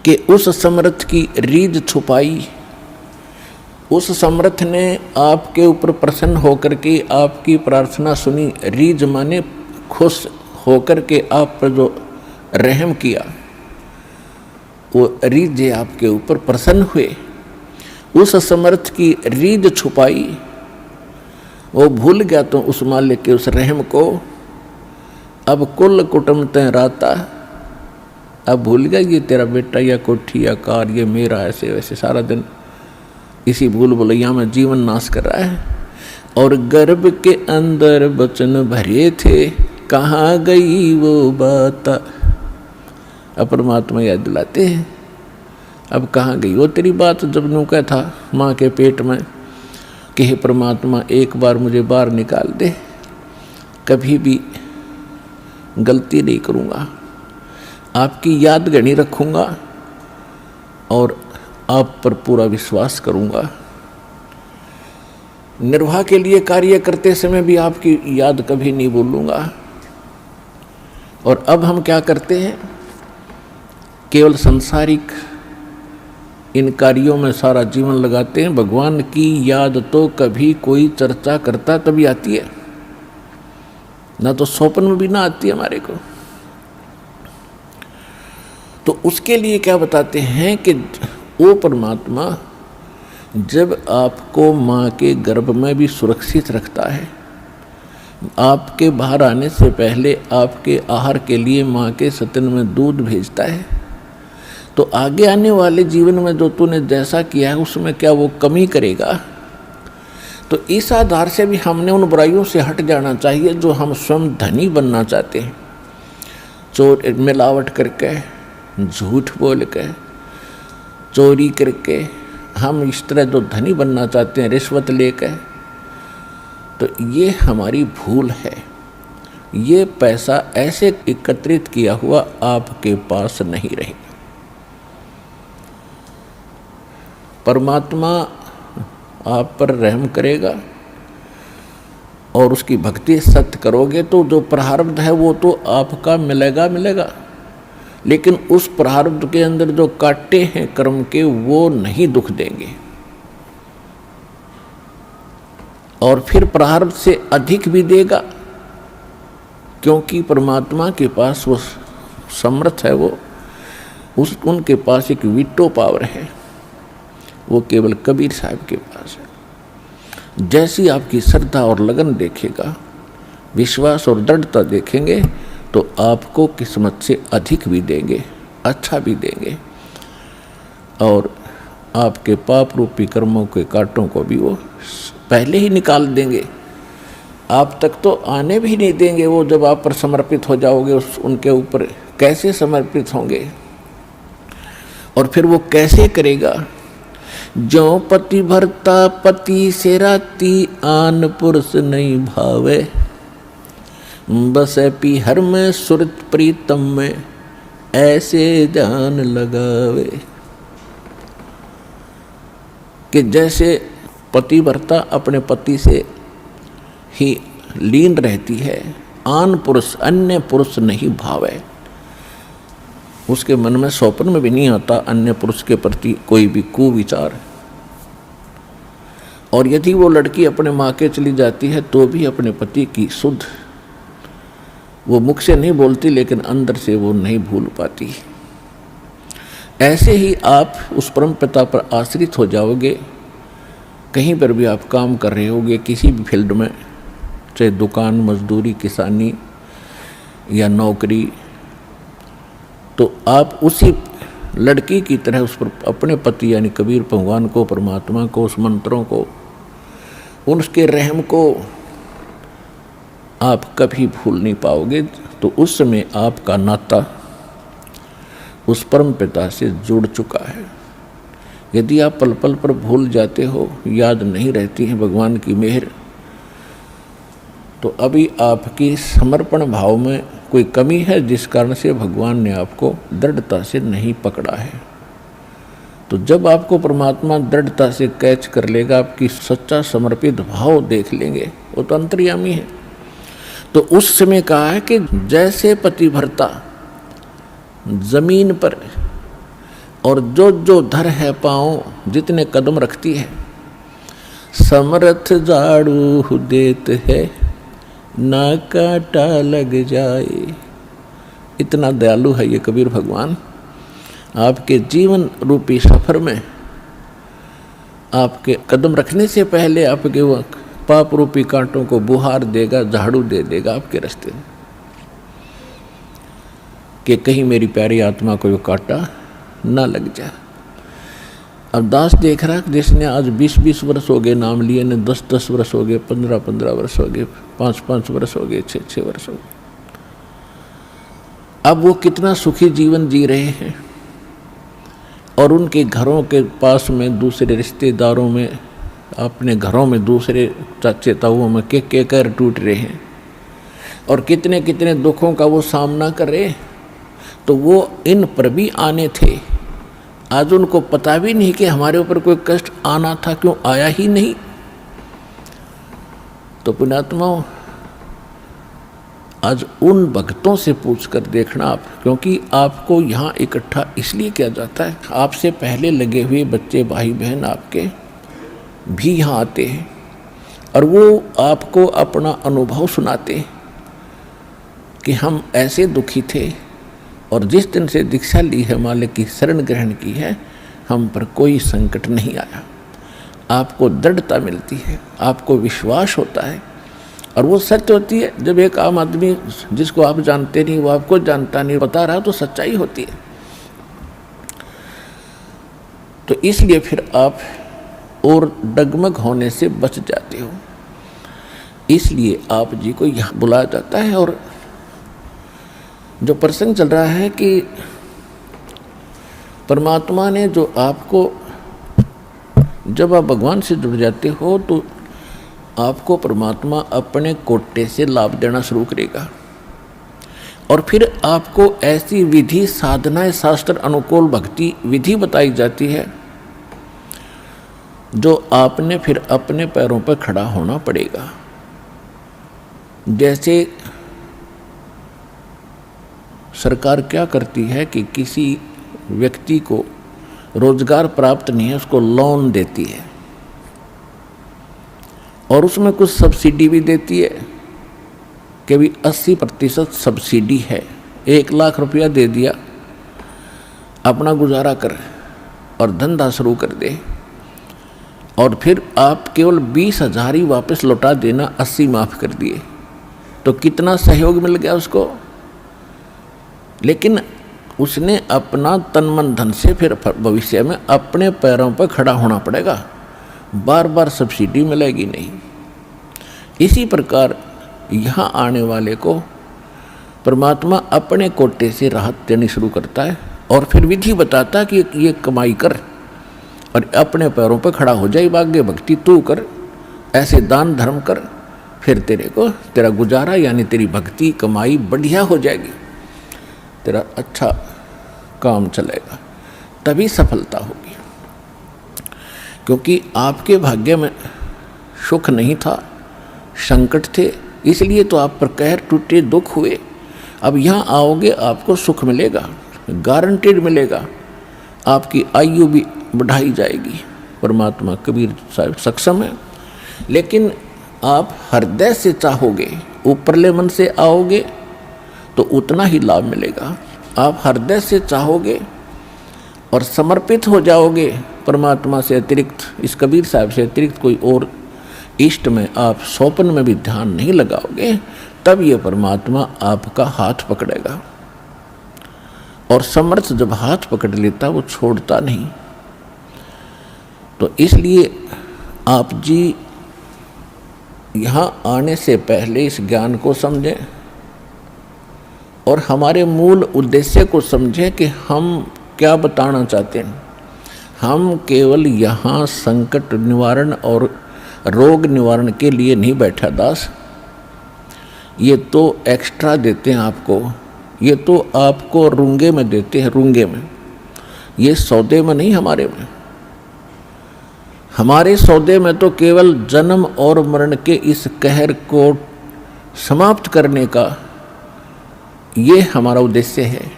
कि उस समर्थ की रीझ छुपाई, उस समर्थ ने आपके ऊपर प्रसन्न होकर के आपकी प्रार्थना सुनी। रीझ माने खुश होकर के आप पर जो रहम किया, वो रीझ आपके ऊपर प्रसन्न हुए। उस समर्थ की रीझ छुपाई, वो भूल गया तो उस मालिक के उस रहम को। अब कुल कुटुंब तय राता, अब भूल गया ये तेरा बेटा या कोठी या कार ये मेरा, ऐसे वैसे सारा दिन इसी भूल भुलैया में जीवन नाश कर रहा है। और गर्भ के अंदर बचन भरे थे, कहाँ गई वो बात। अब परमात्मा याद दिलाते हैं, अब कहाँ गई वो तेरी बात जब नुका था माँ के पेट में कि हे परमात्मा एक बार मुझे बाहर निकाल दे, कभी भी गलती नहीं करूँगा, आपकी याद गणी रखूँगा और आप पर पूरा विश्वास करूँगा। निर्वाह के लिए कार्य करते समय भी आपकी याद कभी नहीं भूलूँगा। और अब हम क्या करते हैं, केवल सांसारिक इन कार्यों में सारा जीवन लगाते हैं। भगवान की याद तो कभी कोई चर्चा करता तभी आती है, ना तो स्वप्न में भी ना आती है हमारे को। तो उसके लिए क्या बताते हैं कि वो परमात्मा जब आपको माँ के गर्भ में भी सुरक्षित रखता है, आपके बाहर आने से पहले आपके आहार के लिए माँ के स्तन में दूध भेजता है, तो आगे आने वाले जीवन में जो तूने जैसा किया है उसमें क्या वो कमी करेगा। तो इस आधार से भी हमने उन बुराइयों से हट जाना चाहिए जो हम स्वयं धनी बनना चाहते हैं। चोर मिलावट करके, झूठ बोल के, चोरी करके हम इस तरह जो धनी बनना चाहते हैं, रिश्वत लेके, तो ये हमारी भूल है। ये पैसा ऐसे एकत्रित किया हुआ आपके पास नहीं रहेगा। परमात्मा आप पर रहम करेगा और उसकी भक्ति सत्य करोगे तो जो प्रारब्ध है वो तो आपका मिलेगा मिलेगा, लेकिन उस प्रारब्ध के अंदर जो कांटे हैं कर्म के वो नहीं दुख देंगे। और फिर प्रारब्ध से अधिक भी देगा, क्योंकि परमात्मा के पास वो समर्थ है, वो उनके पास एक वीटो पावर है, वो केवल कबीर साहब के पास है। जैसी आपकी श्रद्धा और लगन देखेगा, विश्वास और दृढ़ता देखेंगे, तो आपको किस्मत से अधिक भी देंगे, अच्छा भी देंगे, और आपके पाप रूपी कर्मों के कांटों को भी वो पहले ही निकाल देंगे। आप तक तो आने भी नहीं देंगे। वो जब आप पर समर्पित हो जाओगे उनके ऊपर कैसे समर्पित होंगे, और फिर वो कैसे करेगा। जो पति भरता पति से राती, आन पुरुष नहीं भावे, बस पी हर में सुरत प्रीतम में, ऐसे जान लगावे। कि जैसे पति भरता अपने पति से ही लीन रहती है, आन पुरुष अन्य पुरुष नहीं भावे, उसके मन में स्वप्न में भी नहीं आता अन्य पुरुष के प्रति कोई भी कुविचार। और यदि वो लड़की अपने माँ के चली जाती है तो भी अपने पति की शुद्ध, वो मुख से नहीं बोलती लेकिन अंदर से वो नहीं भूल पाती। ऐसे ही आप उस परम पिता पर आश्रित हो जाओगे। कहीं पर भी आप काम कर रहे होगे, किसी भी फील्ड में, चाहे दुकान, मजदूरी, किसानी या नौकरी, तो आप उसी लड़की की तरह उस पर अपने पति यानी कबीर भगवान को, परमात्मा को, उस मंत्रों को, उसके रहम को आप कभी भूल नहीं पाओगे। तो उस समय आपका नाता उस परम पिता से जुड़ चुका है। यदि आप पल पल पर भूल जाते हो, याद नहीं रहती है भगवान की मेहर, तो अभी आपकी समर्पण भाव में कोई कमी है, जिस कारण से भगवान ने आपको दृढ़ता से नहीं पकड़ा है। तो जब आपको परमात्मा दृढ़ता से कैच कर लेगा, आपकी सच्चा समर्पित भाव देख लेंगे, वो तो अंतर्यामी है। तो उस समय कहा है कि जैसे पति भरता जमीन पर और जो जो धर है पाँव, जितने कदम रखती है, समर्थ झाड़ू देत है, ना कांटा लग जाए। इतना दयालु है ये कबीर भगवान। आपके जीवन रूपी सफर में आपके कदम रखने से पहले आपके वो पाप रूपी कांटों को बुहार देगा, झाड़ू दे देगा आपके रास्ते में, कि कहीं मेरी प्यारी आत्मा को वो कांटा ना लग जाए। अब दास देख रहा जिसने आज 20-20 वर्ष हो गए नाम लिए, ने 10-10 वर्ष हो गए, 15-15 वर्ष हो गए, 5-5 वर्ष हो गए, 6-6 वर्ष हो गए। अब वो कितना सुखी जीवन जी रहे हैं, और उनके घरों के पास में दूसरे रिश्तेदारों में, अपने घरों में दूसरे चाचे ताऊओं में के कर टूट रहे हैं, और कितने कितने दुखों का वो सामना कर रहे। तो वो इन पर भी आने थे, आज उनको पता भी नहीं कि हमारे ऊपर कोई कष्ट आना था, क्यों आया ही नहीं। तो पुण्यात्माओं, आज उन भक्तों से पूछ कर देखना आप, क्योंकि आपको यहाँ इकट्ठा इसलिए किया जाता है, आपसे पहले लगे हुए बच्चे भाई बहन आपके भी यहाँ आते हैं, और वो आपको अपना अनुभव सुनाते हैं कि हम ऐसे दुखी थे, और जिस दिन से दीक्षा ली है, मालिक की शरण ग्रहण की है, हम पर कोई संकट नहीं आया। आपको दृढ़ता मिलती है, आपको विश्वास होता है, और वो सत्य होती है। जब एक आम आदमी जिसको आप जानते नहीं, वो आपको जानता नहीं, बता रहा, तो सच्चाई होती है। तो इसलिए फिर आप और डगमग होने से बच जाते हो। इसलिए आप जी को यहाँ बुलाया जाता है। और जो प्रसंग चल रहा है कि परमात्मा ने जो आपको, जब आप भगवान से जुड़ जाते हो तो आपको परमात्मा अपने कोटे से लाभ देना शुरू करेगा, और फिर आपको ऐसी विधि साधनाएं, शास्त्र अनुकूल भक्ति विधि बताई जाती है, जो आपने फिर अपने पैरों पर खड़ा होना पड़ेगा। जैसे सरकार क्या करती है कि किसी व्यक्ति को रोजगार प्राप्त नहीं है, उसको लोन देती है, और उसमें कुछ सब्सिडी भी देती है कि भी 80% सब्सिडी है। 1 लाख रुपया दे दिया, अपना गुजारा कर और धंधा शुरू कर दे, और फिर आप केवल 20,000 ही वापस लौटा देना, 80 माफ़ कर दिए। तो कितना सहयोग मिल गया उसको। लेकिन उसने अपना तन मन धन से फिर भविष्य में अपने पैरों पर खड़ा होना पड़ेगा, बार बार सब्सिडी मिलेगी नहीं। इसी प्रकार यहाँ आने वाले को परमात्मा अपने कोटे से राहत देनी शुरू करता है, और फिर विधि बताता है कि ये कमाई कर और अपने पैरों पर खड़ा हो जाए, भाग्य भक्ति तू कर, ऐसे दान धर्म कर, फिर तेरे को तेरा गुजारा यानी तेरी भक्ति कमाई बढ़िया हो जाएगी, तेरा अच्छा काम चलेगा, तभी सफलता होगी। क्योंकि आपके भाग्य में सुख नहीं था, संकट थे, इसलिए तो आप पर कहर टूटे, दुख हुए। अब यहाँ आओगे आपको सुख मिलेगा, गारंटेड मिलेगा, आपकी आयु भी बढ़ाई जाएगी। परमात्मा कबीर साहब सक्षम है। लेकिन आप हृदय से चाहोगे, ऊपरले मन से आओगे तो उतना ही लाभ मिलेगा। आप हृदय से चाहोगे और समर्पित हो जाओगे परमात्मा से अतिरिक्त, इस कबीर साहब से अतिरिक्त कोई और इष्ट में आप सोपन में भी ध्यान नहीं लगाओगे, तब ये परमात्मा आपका हाथ पकड़ेगा। और समर्थ जब हाथ पकड़ लेता वो छोड़ता नहीं। तो इसलिए आप जी यहाँ आने से पहले इस ज्ञान को समझें और हमारे मूल उद्देश्य को समझें कि हम क्या बताना चाहते हैं। हम केवल यहाँ संकट निवारण और रोग निवारण के लिए नहीं बैठा दास, ये तो एक्स्ट्रा देते हैं आपको, ये तो आपको रूंगे में देते हैं, रूंगे में, ये सौदे में नहीं हमारे में। हमारे सौदे में तो केवल जन्म और मरण के इस कहर को समाप्त करने का ये हमारा उद्देश्य है।